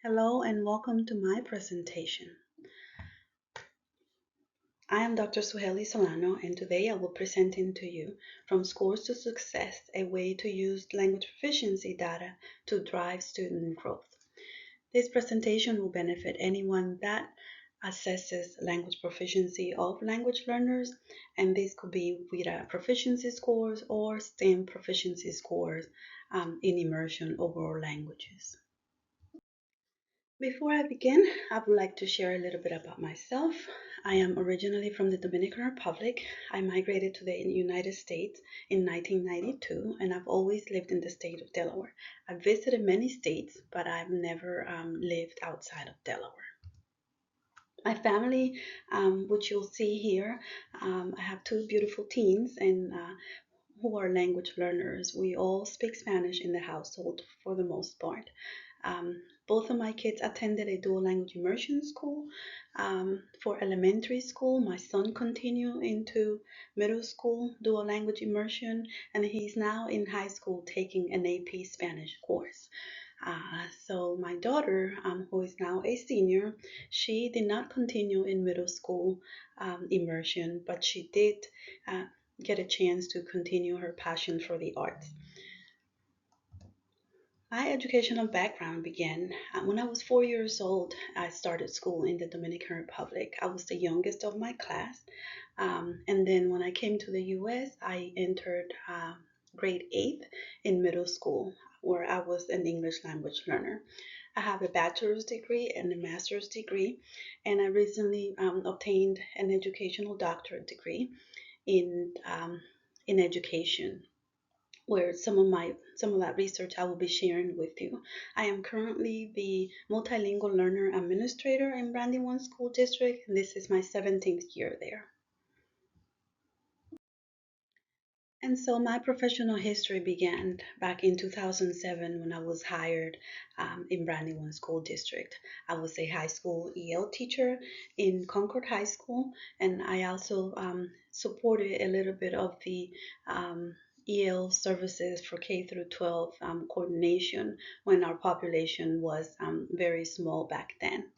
Hello and welcome to my presentation. I am Dr. Suheli Solano and today I will be presenting to you From Scores to Success, a way to use language proficiency data to drive student growth. This presentation will benefit anyone that assesses language proficiency of language learners, and this could be WIDA proficiency scores or STEM proficiency scores in immersion overall languages. Before I begin, I would like to share a little bit about myself. I am originally from the Dominican Republic. I migrated to the United States in 1992, and I've always lived in the state of Delaware. I've visited many states, but I've never lived outside of Delaware. My family, which you'll see here, I have two beautiful teens and who are language learners. We all speak Spanish in the household for the most part. Both of my kids attended a dual language immersion school for elementary school. My son continued into middle school dual language immersion, and he's now in high school taking an AP Spanish course. So my daughter, who is now a senior, she did not continue in middle school immersion, but she did uh, get a chance to continue her passion for the arts. My educational background began when I was 4 years old. I started school in the Dominican Republic. I was the youngest of my class. And then when I came to the US, I entered grade 8 in middle school, where I was an English language learner. I have a bachelor's degree and a master's degree, and I recently obtained an educational doctorate degree in education, where some of that research I will be sharing with you. I am currently the multilingual learner administrator in Brandywine School District, and this is my 17th year there. And so my professional history began back in 2007 when I was hired in Brandywine School District. I was a high school EL teacher in Concord High School, and I also supported a little bit of the EL services for K through 12 coordination when our population was very small back then.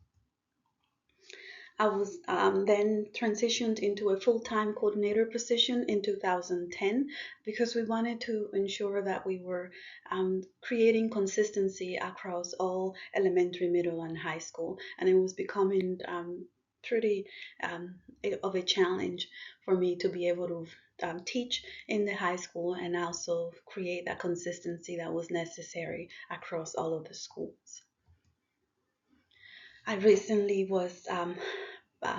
I was then transitioned into a full-time coordinator position in 2010 because we wanted to ensure that we were creating consistency across all elementary, middle, and high school. And it was becoming pretty of a challenge for me to be able to teach in the high school and also create that consistency that was necessary across all of the schools. I recently was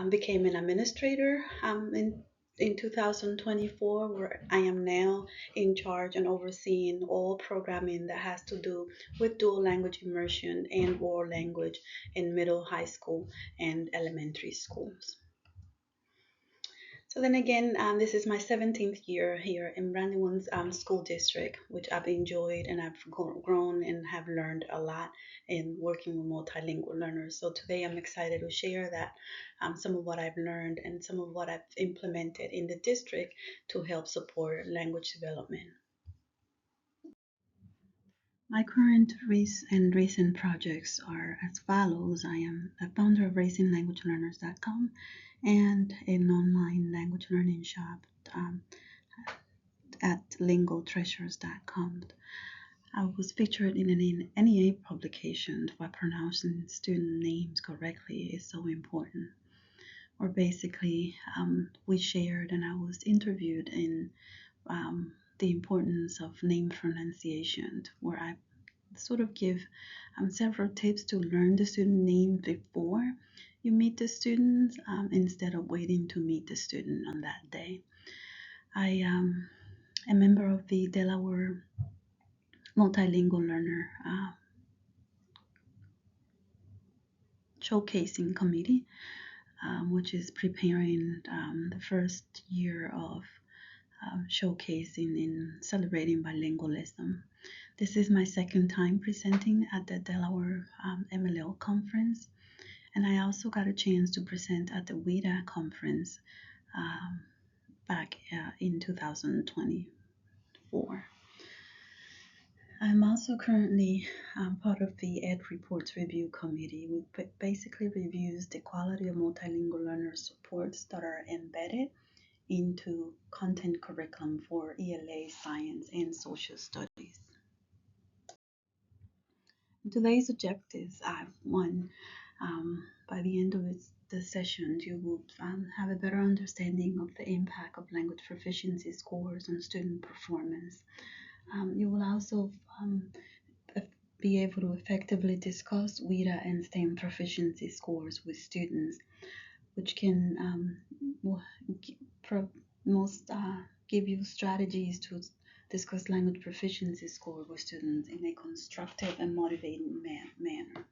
became an administrator in 2024, where I am now in charge and overseeing all programming that has to do with dual language immersion and world language in middle, high school, and elementary schools. So then again, this is my 17th year here in Brandywine's school district, which I've enjoyed and I've grown and have learned a lot in working with multilingual learners. So today I'm excited to share that some of what I've learned and some of what I've implemented in the district to help support language development. My current recent projects are as follows. I am a founder of RacingLanguageLearners.com and an online language learning shop um, at LingoTreasures.com. I was featured in an NEA publication why pronouncing student names correctly is so important. Or basically, we shared and I was interviewed in the importance of name pronunciation, where I sort of give several tips to learn the student name before you meet the students instead of waiting to meet the student on that day. I am a member of the Delaware Multilingual Learner Showcasing Committee, which is preparing the first year of showcasing in celebrating bilingualism. This is my second time presenting at the Delaware MLL conference, and I also got a chance to present at the WIDA conference back in 2024. I'm also currently part of the Ed Reports Review Committee, which basically reviews the quality of multilingual learner supports that are embedded into content curriculum for ELA, science, and social studies. Today's objectives I've one. By the end of the session, you will have a better understanding of the impact of language proficiency scores on student performance. You will also be able to effectively discuss WIDA and STEM proficiency scores with students, which can most give you strategies to discuss language proficiency score with students in a constructive and motivating manner,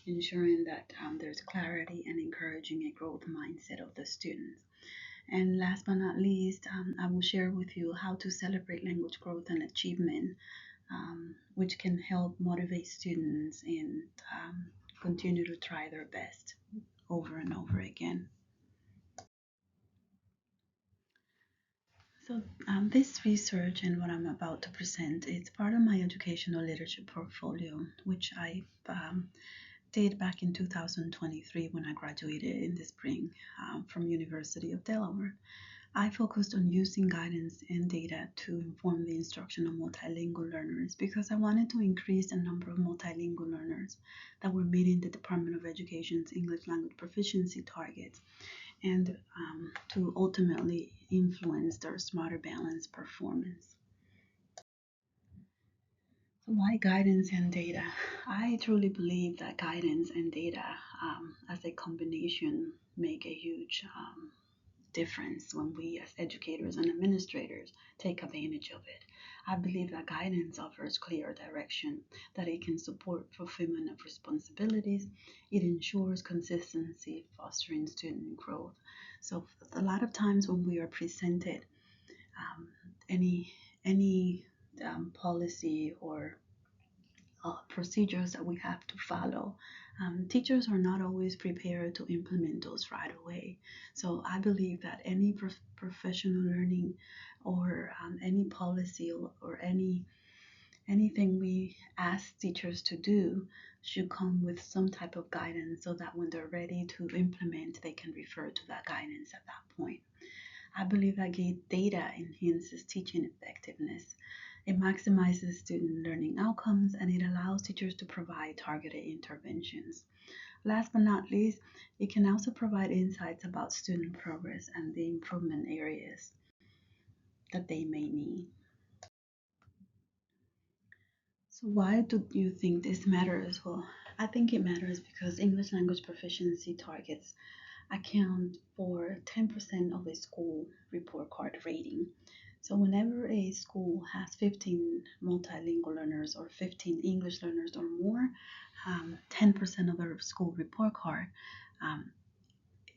ensuring that there's clarity and encouraging a growth mindset of the students. And last but not least, I will share with you how to celebrate language growth and achievement, which can help motivate students and continue to try their best over and over again. So this research and what I'm about to present is part of my educational literature portfolio, which I did back in 2023 when I graduated in the spring from University of Delaware. I focused on using guidance and data to inform the instruction of multilingual learners because I wanted to increase the number of multilingual learners that were meeting the Department of Education's English language proficiency targets and to ultimately influence their smarter balance performance. So why guidance and data? I truly believe that guidance and data as a combination make a huge difference when we as educators and administrators take advantage of it. I believe that guidance offers clear direction, that it can support fulfillment of responsibilities, it ensures consistency, fostering student growth. So a lot of times when we are presented um, any policy or procedures that we have to follow, teachers are not always prepared to implement those right away. So I believe that any professional learning or any policy or anything we ask teachers to do should come with some type of guidance so that when they're ready to implement, they can refer to that guidance at that point. I believe that data enhances teaching effectiveness. It maximizes student learning outcomes and it allows teachers to provide targeted interventions. Last but not least, it can also provide insights about student progress and the improvement areas that they may need. So, why do you think this matters? Well, I think it matters because English language proficiency targets account for 10% of a school report card rating. So whenever a school has 15 multilingual learners or 15 English learners or more, 10% of their school report card um,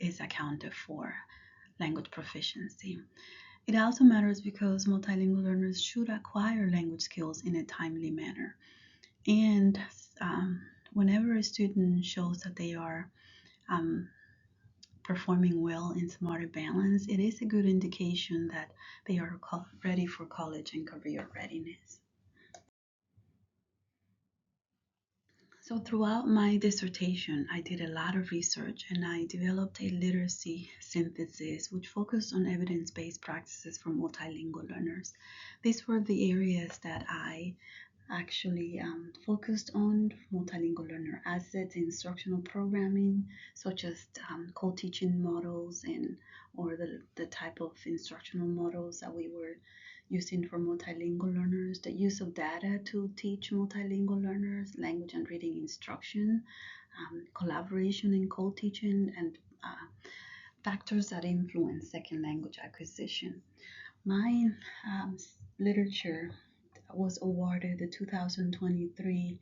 is accounted for language proficiency. It also matters because multilingual learners should acquire language skills in a timely manner. And um, whenever a student shows that they are um, performing well in Smarter Balance, it is a good indication that they are ready for college and career readiness. So, throughout my dissertation, I did a lot of research and I developed a literacy synthesis which focused on evidence based practices for multilingual learners. These were the areas that I actually focused on multilingual learner assets, instructional programming, such as co-teaching models and or the type of instructional models that we were using for multilingual learners, the use of data to teach multilingual learners, language and reading instruction, collaboration in co-teaching, and factors that influence second language acquisition. My literature was awarded the 2023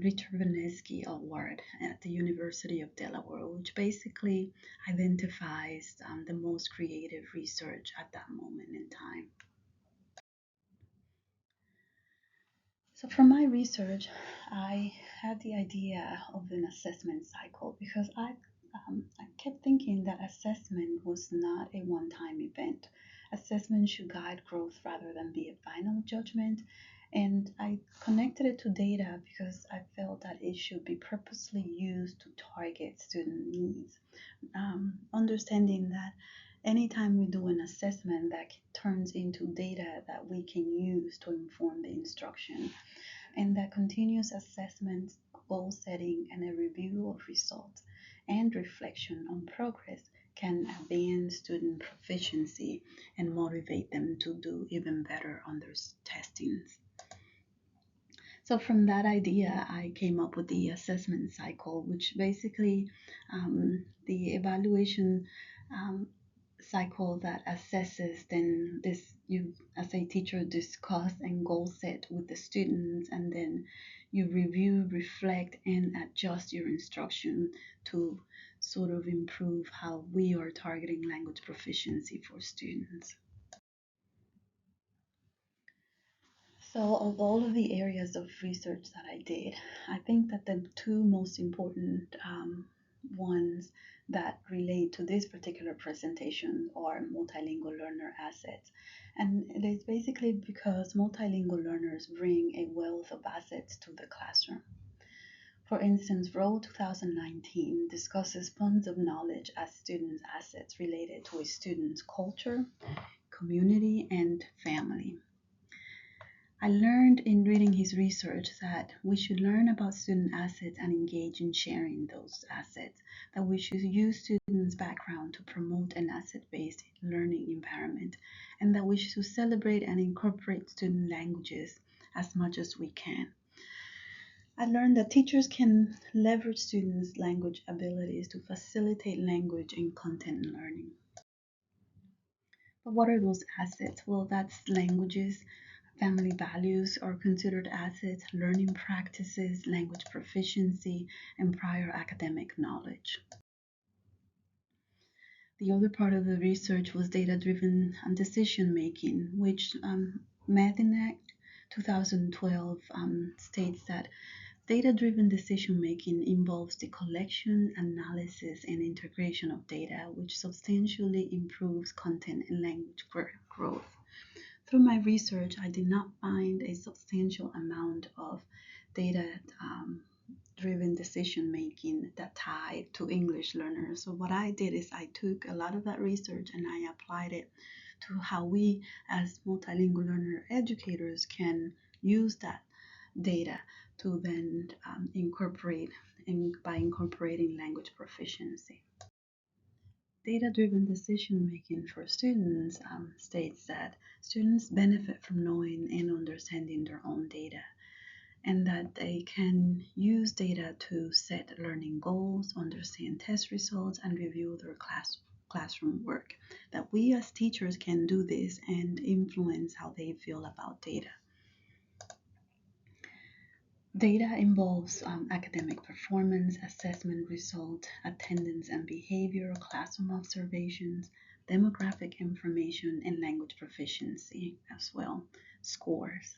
Richard Vanesky Award at the University of Delaware, which basically identifies the most creative research at that moment in time. So, for my research, I had the idea of an assessment cycle because I kept thinking that assessment was not a one time event. Assessment should guide growth rather than be a final judgment. And I connected it to data because I felt that it should be purposely used to target student needs. Understanding that anytime we do an assessment that turns into data that we can use to inform the instruction, and that continuous assessment, goal setting, and a review of results and reflection on progress can advance student proficiency and motivate them to do even better on their testings. So from that idea, I came up with the assessment cycle, which basically the evaluation um, cycle that assesses then this you as a teacher discuss and goal set with the students, and then you review, reflect, and adjust your instruction to sort of improve how we are targeting language proficiency for students. So, of all of the areas of research that I did, I think that the two most important ones that relate to this particular presentation are multilingual learner assets. And it is basically because multilingual learners bring a wealth of assets to the classroom. For instance, Roll 2019 discusses funds of knowledge as students' assets related to a student's culture, community, and family. I learned in reading his research that we should learn about student assets and engage in sharing those assets, that we should use students' background to promote an asset-based learning environment, and that we should celebrate and incorporate student languages as much as we can. I learned that teachers can leverage students' language abilities to facilitate language and content learning. But what are those assets? Well, that's languages, family values are considered assets, learning practices, language proficiency, and prior academic knowledge. The other part of the research was data-driven decision making, which Mathinak 2012 states that data-driven decision making involves the collection, analysis, and integration of data, which substantially improves content and language growth. Through my research, I did not find a substantial amount of data driven decision making that tied to English learners. So, what I did is I took a lot of that research and I applied it to how we, as multilingual learner educators, can use that data to then incorporate by incorporating language proficiency. Data-driven decision-making for students states that students benefit from knowing and understanding their own data, and that they can use data to set learning goals, understand test results, and review their classroom work. That we as teachers can do this and influence how they feel about data. Data involves academic performance, assessment result, attendance and behavior, classroom observations, demographic information, and language proficiency as well, scores.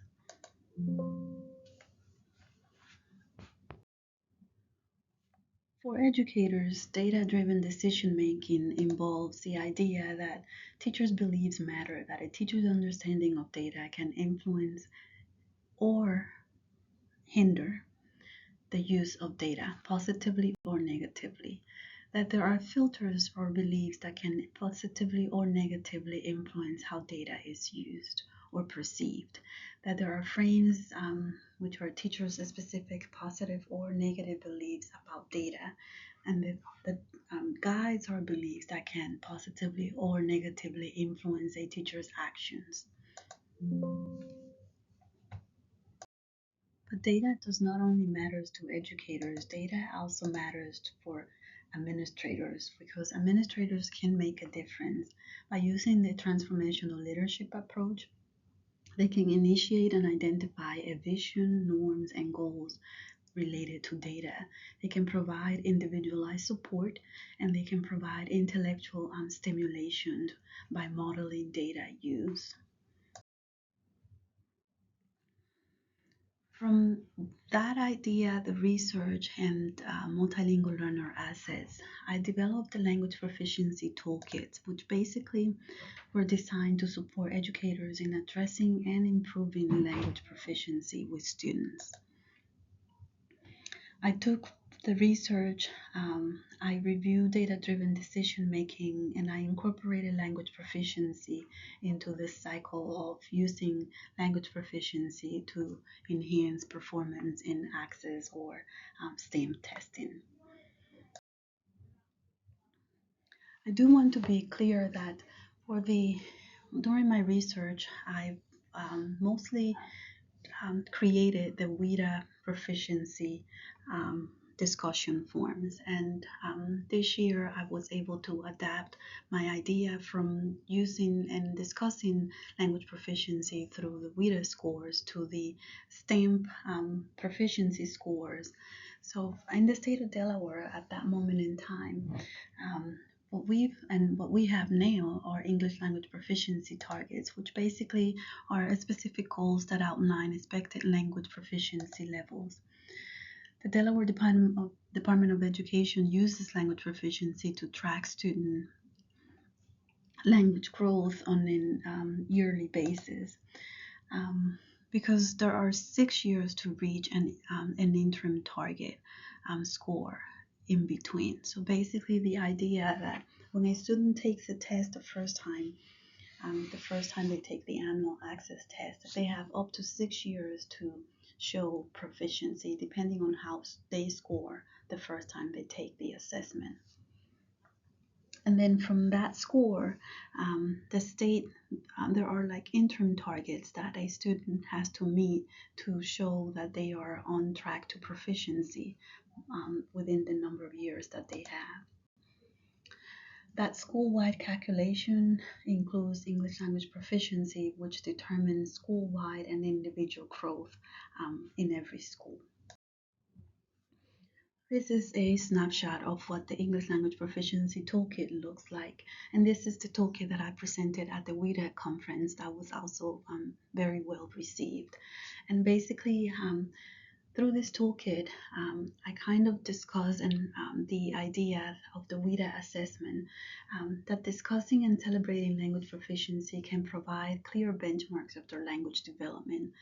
For educators, data-driven decision-making involves the idea that teachers' beliefs matter, that a teacher's understanding of data can influence or hinder the use of data positively or negatively, that there are filters or beliefs that can positively or negatively influence how data is used or perceived, that there are frames which are teachers specific positive or negative beliefs about data, and that guides or beliefs that can positively or negatively influence a teacher's actions. But data does not only matters to educators, data also matters for administrators, because administrators can make a difference by using the transformational leadership approach. They can initiate and identify a vision, norms, and goals related to data. They can provide individualized support, and they can provide intellectual stimulation by modeling data use. From that idea, the research, and multilingual learner assets, I developed the language proficiency toolkits, which basically were designed to support educators in addressing and improving language proficiency with students. I took the research, I reviewed data-driven decision making, and I incorporated language proficiency into this cycle of using language proficiency to enhance performance in access or STEM testing. I do want to be clear that during my research, I mostly created the WIDA proficiency discussion forums. And this year I was able to adapt my idea from using and discussing language proficiency through the WIDA scores to the STAMP proficiency scores. So in the state of Delaware at that moment in time, what we have now are English language proficiency targets, which basically are specific goals that outline expected language proficiency levels. The Delaware Department of Education uses language proficiency to track student language growth on an yearly basis. Because there are 6 years to reach an interim target score in between. So basically the idea that when a student takes a test the first time they take the annual access test, they have up to 6 years to show proficiency depending on how they score the first time they take the assessment. And then from that score, the state, there are like interim targets that a student has to meet to show that they are on track to proficiency within the number of years that they have. That school-wide calculation includes English language proficiency, which determines school-wide and individual growth in every school. This is a snapshot of what the English Language Proficiency Toolkit looks like. And this is the toolkit that I presented at the WEDEC conference that was also very well received. And basically, through this toolkit, I kind of discuss the idea of the WIDA assessment, that discussing and celebrating language proficiency can provide clear benchmarks of their language development,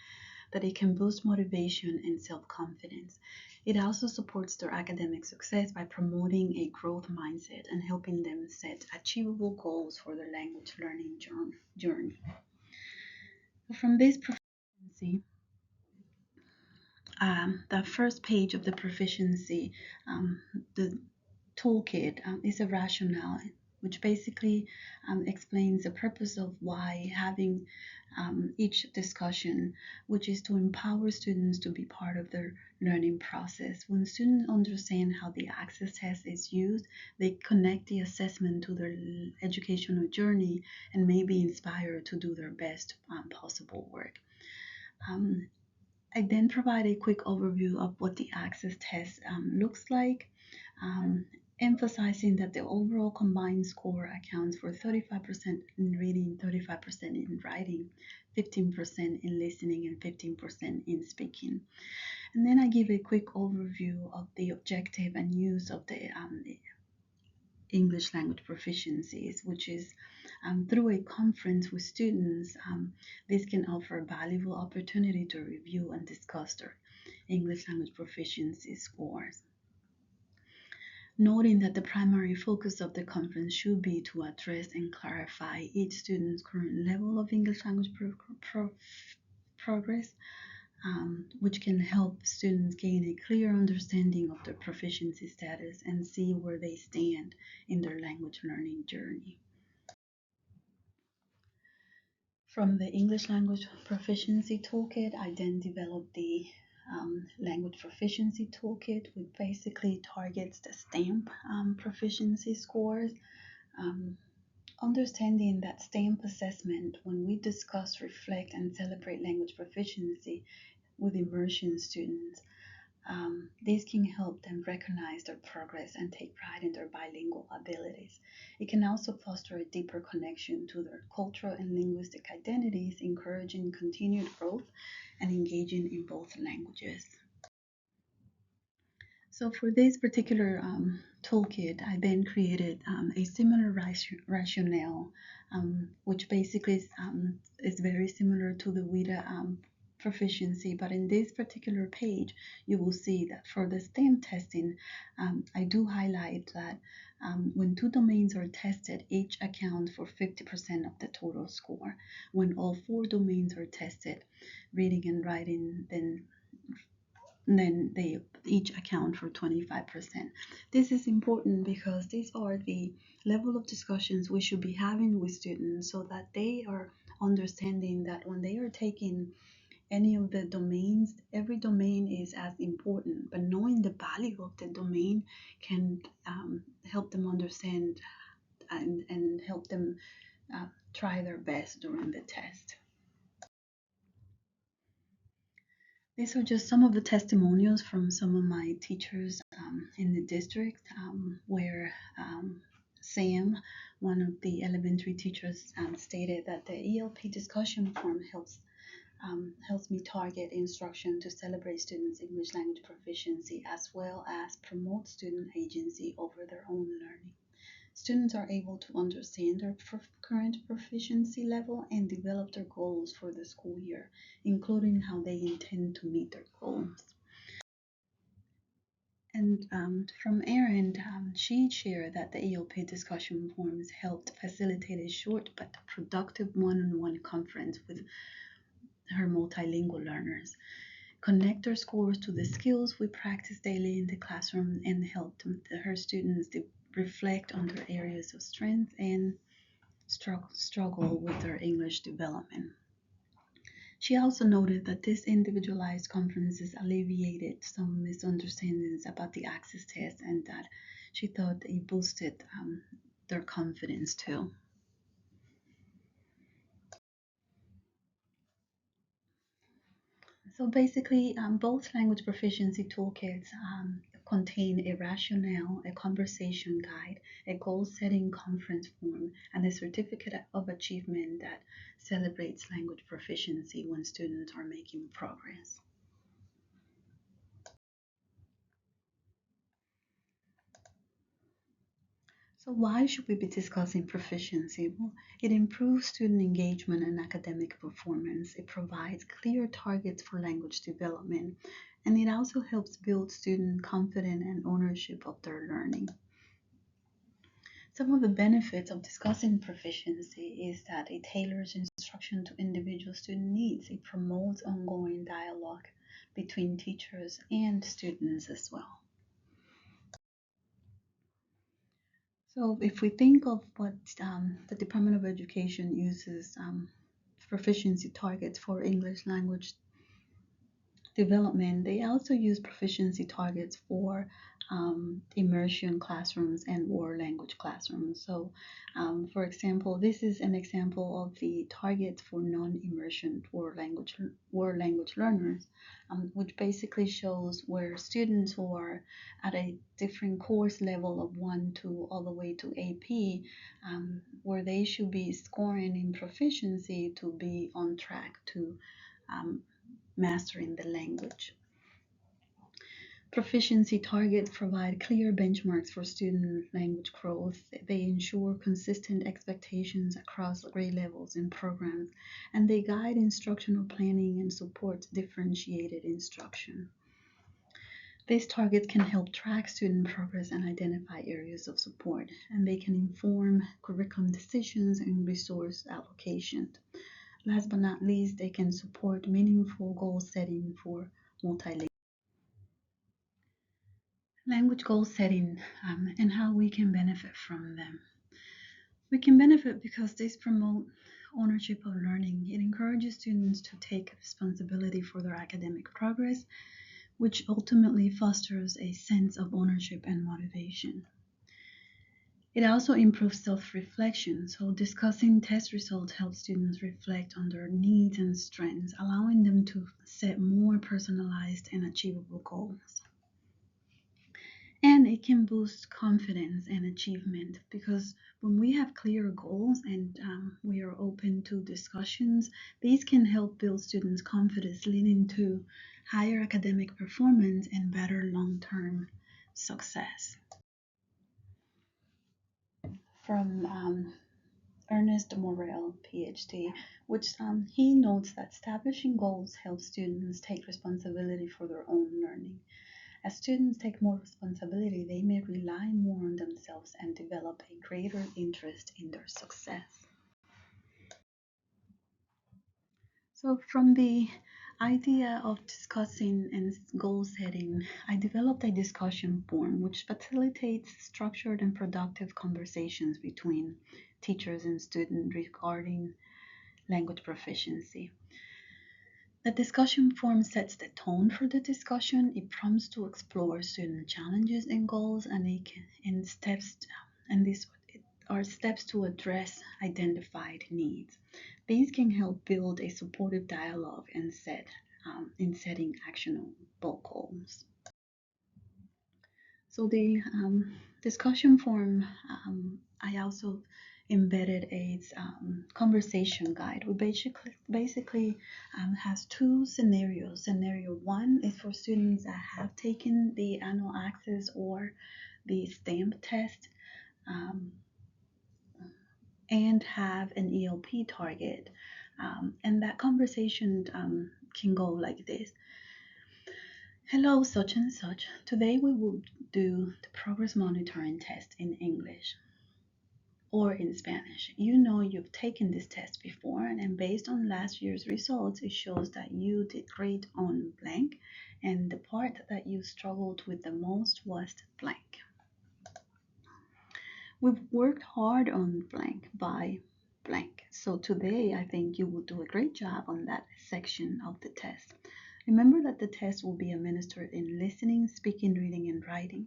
that it can boost motivation and self-confidence. It also supports their academic success by promoting a growth mindset and helping them set achievable goals for their language learning journey. From this proficiency, the first page of the proficiency, the toolkit is a rationale, which basically explains the purpose of why having each discussion, which is to empower students to be part of their learning process. When students understand how the access test is used, they connect the assessment to their educational journey and may be inspired to do their best possible work. I then provide a quick overview of what the access test looks like, emphasizing that the overall combined score accounts for 35% in reading, 35% in writing, 15% in listening, and 15% in speaking. And then I give a quick overview of the objective and use of the English language proficiencies, which is through a conference with students. This can offer a valuable opportunity to review and discuss their English language proficiency scores. Noting that the primary focus of the conference should be to address and clarify each student's current level of English language progress, which can help students gain a clear understanding of their proficiency status and see where they stand in their language learning journey. From the English Language Proficiency Toolkit, I then developed the Language Proficiency Toolkit, which basically targets the STAMP proficiency scores. Understanding that STAMP assessment, when we discuss, reflect, and celebrate language proficiency with immersion students, This can help them recognize their progress and take pride in their bilingual abilities. It can also foster a deeper connection to their cultural and linguistic identities, encouraging continued growth and engaging in both languages. So for this particular toolkit, I then created a similar rationale, which basically is very similar to the WIDA proficiency. But in this particular page, you will see that for the STEM testing, I do highlight that when two domains are tested, each account for 50% of the total score. When all four domains are tested, reading and writing, then they each account for 25%. This is important because these are the level of discussions we should be having with students so that they are understanding that when they are taking any of the domains, every domain is as important, but knowing the value of the domain can help them understand and help them try their best during the test. These are just some of the testimonials from some of my teachers in the district where Sam, one of the elementary teachers, stated that the ELP discussion forum helps me target instruction to celebrate students' English language proficiency as well as promote student agency over their own learning. Students are able to understand their current proficiency level and develop their goals for the school year, including how they intend to meet their goals. And from Erin, she shared that the ELP discussion forums helped facilitate a short but productive one-on-one conference with her multilingual learners, connect their scores to the skills we practice daily in the classroom, and help her students reflect on their areas of strength and struggle with their English development. She also noted that this individualized conferences alleviated some misunderstandings about the access test and that she thought it boosted their confidence too. So basically, both language proficiency toolkits contain a rationale, a conversation guide, a goal-setting conference form, and a certificate of achievement that celebrates language proficiency when students are making progress. So why should we be discussing proficiency? Well, it improves student engagement and academic performance. It provides clear targets for language development, and it also helps build student confidence and ownership of their learning. Some of the benefits of discussing proficiency is that it tailors instruction to individual student needs. It promotes ongoing dialogue between teachers and students as well. So if we think of what the Department of Education uses proficiency targets for English language development, they also use proficiency targets for immersion classrooms and world language classrooms. So for example, this is an example of the targets for non-immersion world language learners, which basically shows where students who are at a different course level of 1 to all the way to AP, where they should be scoring in proficiency to be on track to mastering the language. Proficiency targets provide clear benchmarks for student language growth. They ensure consistent expectations across grade levels and programs, and they guide instructional planning and support differentiated instruction. These targets can help track student progress and identify areas of support, and they can inform curriculum decisions and resource allocation. Last but not least, they can support meaningful goal setting for multilingual. Language goal setting and how we can benefit from them. We can benefit because these promote ownership of learning. It encourages students to take responsibility for their academic progress, which ultimately fosters a sense of ownership and motivation. It also improves self-reflection. So discussing test results helps students reflect on their needs and strengths, allowing them to set more personalized and achievable goals. And it can boost confidence and achievement because when we have clear goals and we are open to discussions, these can help build students' confidence, leading to higher academic performance and better long term success. From Ernest Morel, PhD, which he notes that establishing goals helps students take responsibility for their own learning. As students take more responsibility, they may rely more on themselves and develop a greater interest in their success. So, from the idea of discussing and goal setting, I developed a discussion forum which facilitates structured and productive conversations between teachers and students regarding language proficiency. The discussion forum sets the tone for the discussion. It prompts to explore student challenges and goals, and these are steps to address identified needs. These can help build a supportive dialogue and in setting actionable goals. So the discussion forum, I also embedded a conversation guide. We basically has two scenarios. Scenario one is for students that have taken the annual access or the STAMP test um, and have an ELP target. And that conversation can go like this. Hello, such and such. Today we will do the progress monitoring test in English or in Spanish. You know you've taken this test before, and based on last year's results, it shows that you did great on blank, and the part that you struggled with the most was blank. We've worked hard on blank by blank. So today I think you will do a great job on that section of the test. Remember that the test will be administered in listening, speaking, reading, and writing.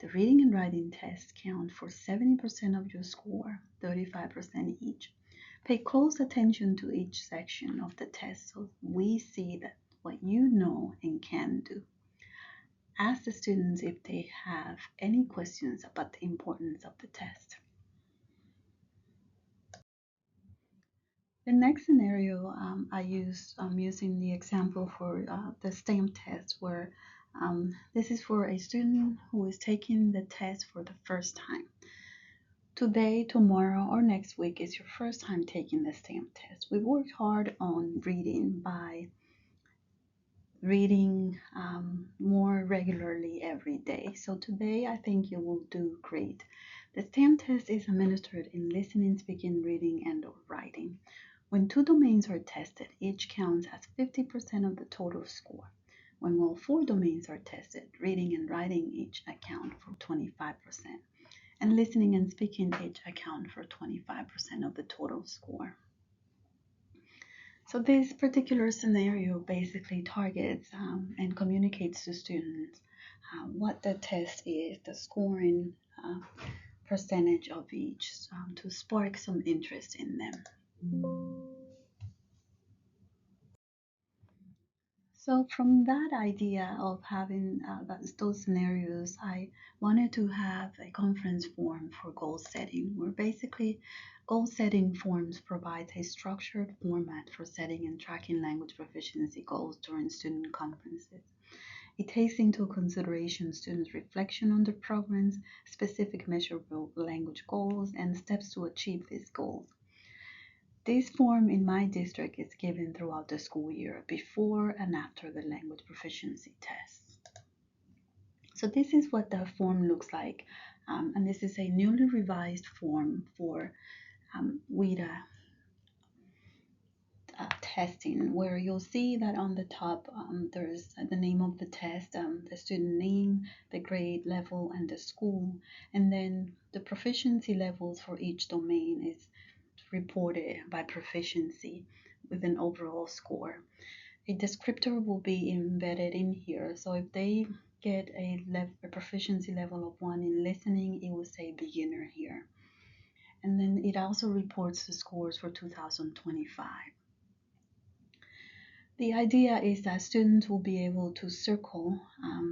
The reading and writing tests count for 70% of your score, 35% each. Pay close attention to each section of the test so we see that what you know and can do. Ask the students if they have any questions about the importance of the test. The next scenario I'm using the example for the STEM test where this is for a student who is taking the test for the first time. Today, tomorrow, or next week is your first time taking the STEM test. We worked hard on reading by reading more regularly every day. So today I think you will do great. The STEM test is administered in listening, speaking, reading, and or writing. When two domains are tested, each counts as 50% of the total score. When all four domains are tested, reading and writing each account for 25%, and listening and speaking each account for 25% of the total score. So this particular scenario basically targets and communicates to students what the test is, the scoring percentage of each, to spark some interest in them. So from that idea of having those scenarios, I wanted to have a conference forum for goal setting, where basically goal setting forums provide a structured format for setting and tracking language proficiency goals during student conferences. It takes into consideration students' reflection on their programs, specific measurable language goals, and steps to achieve these goals. This form in my district is given throughout the school year, before and after the language proficiency tests. So this is what the form looks like, and this is a newly revised form for WIDA testing, where you'll see that on the top there's the name of the test, the student name, the grade level, and the school, and then the proficiency levels for each domain is reported by proficiency with an overall score. A descriptor will be embedded in here, so if they get a proficiency level of 1 in listening, it will say beginner here. And then it also reports the scores for 2025. The idea is that students will be able to circle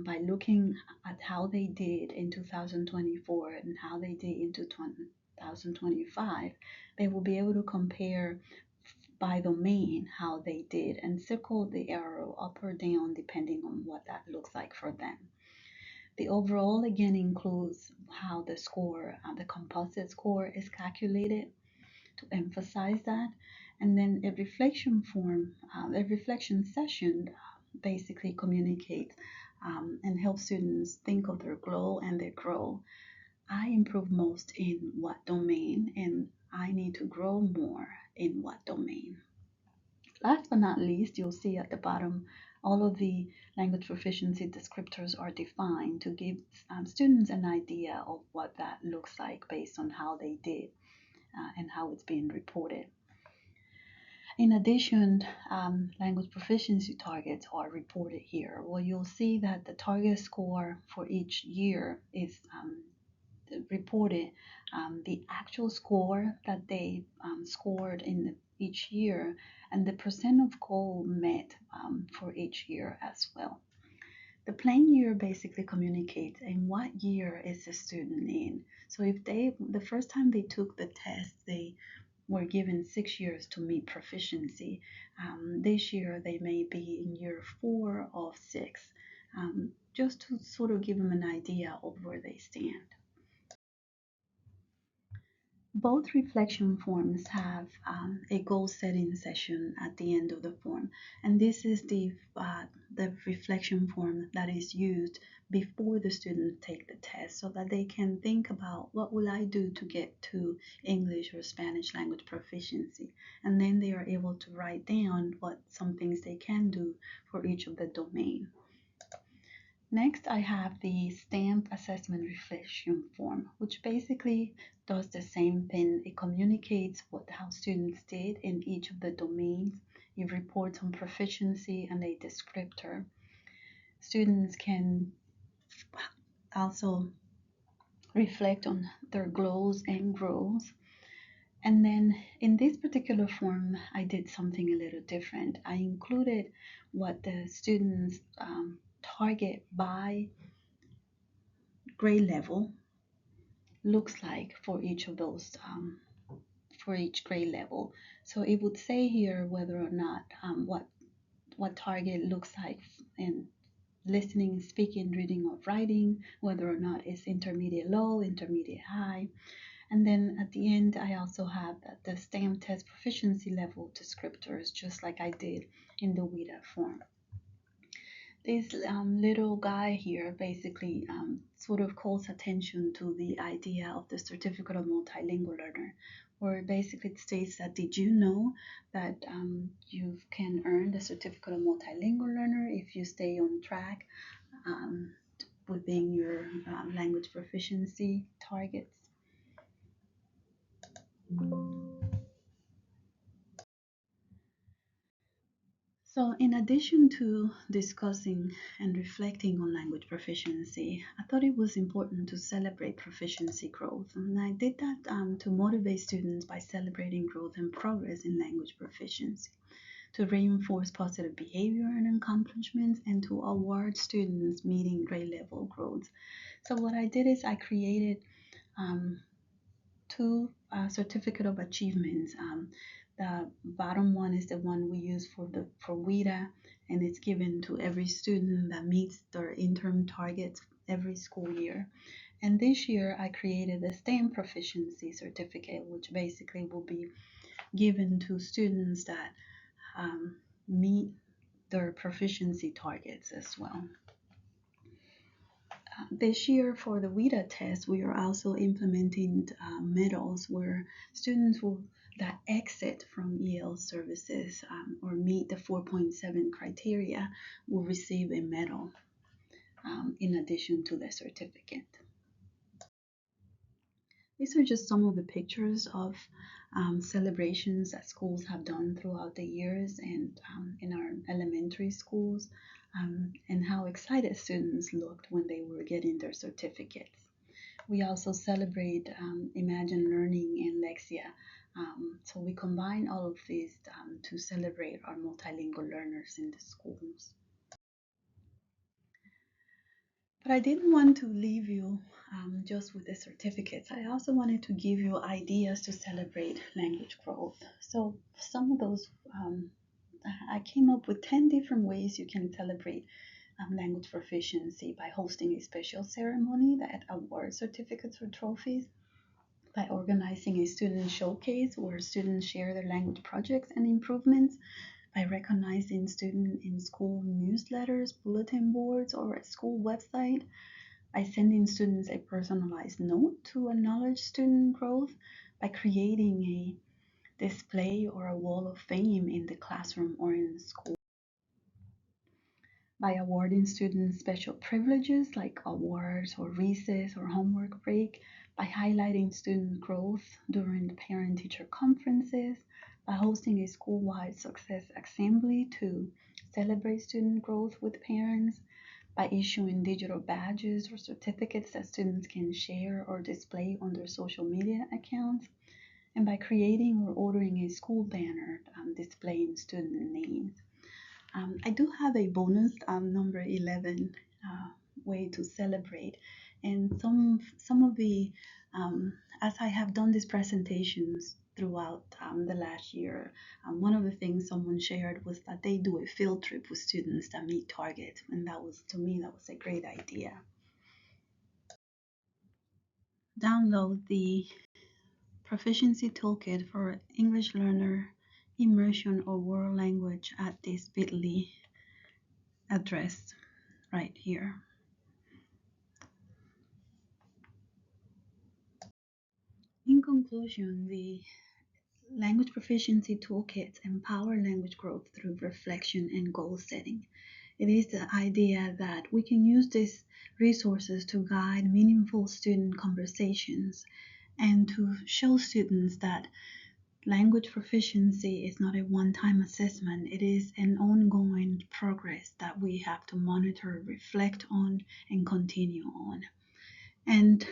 by looking at how they did in 2024 and how they did in 2025. They will be able to compare by domain how they did and circle the arrow up or down depending on what that looks like for them. The overall again includes how the score, the composite score is calculated to emphasize that. And then a reflection form, a reflection session basically communicates and helps students think of their glow and their grow. I improve most in what domain, and I need to grow more in what domain. Last but not least, you'll see at the bottom all of the language proficiency descriptors are defined to give students an idea of what that looks like based on how they did and how it's being reported. In addition, language proficiency targets are reported here. Well, you'll see that the target score for each year is reported. The actual score that they scored in each year and the percent of goal met for each year as well. The plain year basically communicates in what year is the student in. So if the first time they took the test, they were given 6 years to meet proficiency. This year they may be in year 4 of 6, just to sort of give them an idea of where they stand. Both reflection forms have a goal setting session at the end of the form, and this is the reflection form that is used before the students take the test so that they can think about what will I do to get to English or Spanish language proficiency, and then they are able to write down what some things they can do for each of the domain. Next, I have the stamp assessment reflection form, which basically does the same thing. It communicates how students did in each of the domains. It reports on proficiency and a descriptor. Students can also reflect on their glows and grows. And then in this particular form, I did something a little different. I included what the students target by grade level looks like for each of those for each grade level. So it would say here whether or not what target looks like in listening, speaking, reading, or writing, whether or not it's intermediate low, intermediate high. And then at the end, I also have the STAMP test proficiency level descriptors, just like I did in the WIDA form. This little guy here basically sort of calls attention to the idea of the certificate of multilingual learner, where basically it states that did you know that you can earn the certificate of multilingual learner if you stay on track within your language proficiency targets. So, in addition to discussing and reflecting on language proficiency, I thought it was important to celebrate proficiency growth. And I did that to motivate students by celebrating growth and progress in language proficiency, to reinforce positive behavior and accomplishments, and to award students meeting grade level growth. So, what I did is I created two certificate of achievements. The bottom one is the one we use for WIDA, and it's given to every student that meets their interim targets every school year. And this year I created a STEM proficiency certificate, which basically will be given to students that meet their proficiency targets as well. This year for the WIDA test, we are also implementing medals where students that exit from EL services or meet the 4.7 criteria will receive a medal in addition to the certificate. These are just some of the pictures of celebrations that schools have done throughout the years and in our elementary schools. and how excited students looked when they were getting their certificates. We also celebrate Imagine Learning and Lexia. So we combine all of these to celebrate our multilingual learners in the schools. But I didn't want to leave you just with the certificates. I also wanted to give you ideas to celebrate language growth. So some of those, I came up with 10 different ways you can celebrate language proficiency by hosting a special ceremony that awards certificates or trophies, by organizing a student showcase where students share their language projects and improvements, by recognizing students in school newsletters, bulletin boards, or a school website, by sending students a personalized note to acknowledge student growth, by creating a display or a wall of fame in the classroom or in the school, by awarding students special privileges like awards or recess or homework break, by highlighting student growth during the parent-teacher conferences, by hosting a school-wide success assembly to celebrate student growth with parents, by issuing digital badges or certificates that students can share or display on their social media accounts, and by creating or ordering a school banner displaying student names. I do have a bonus, number 11, way to celebrate. And some of the, as I have done these presentations throughout the last year, one of the things someone shared was that they do a field trip with students that meet targets. And that was, to me, that was a great idea. Download the Proficiency Toolkit for English Learner Immersion or World Language at this bit.ly address right here. In conclusion, the Language Proficiency Toolkits empower language growth through reflection and goal setting. It is the idea that we can use these resources to guide meaningful student conversations and to show students that language proficiency is not a one-time assessment. It is an ongoing progress that we have to monitor, reflect on, and continue on. And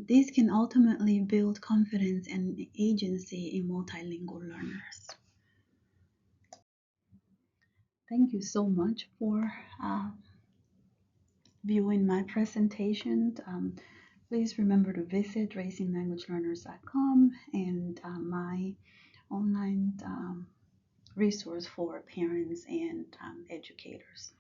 this can ultimately build confidence and agency in multilingual learners. Thank you so much for viewing my presentation. Please remember to visit raisinglanguagelearners.com and my online resource for parents and educators.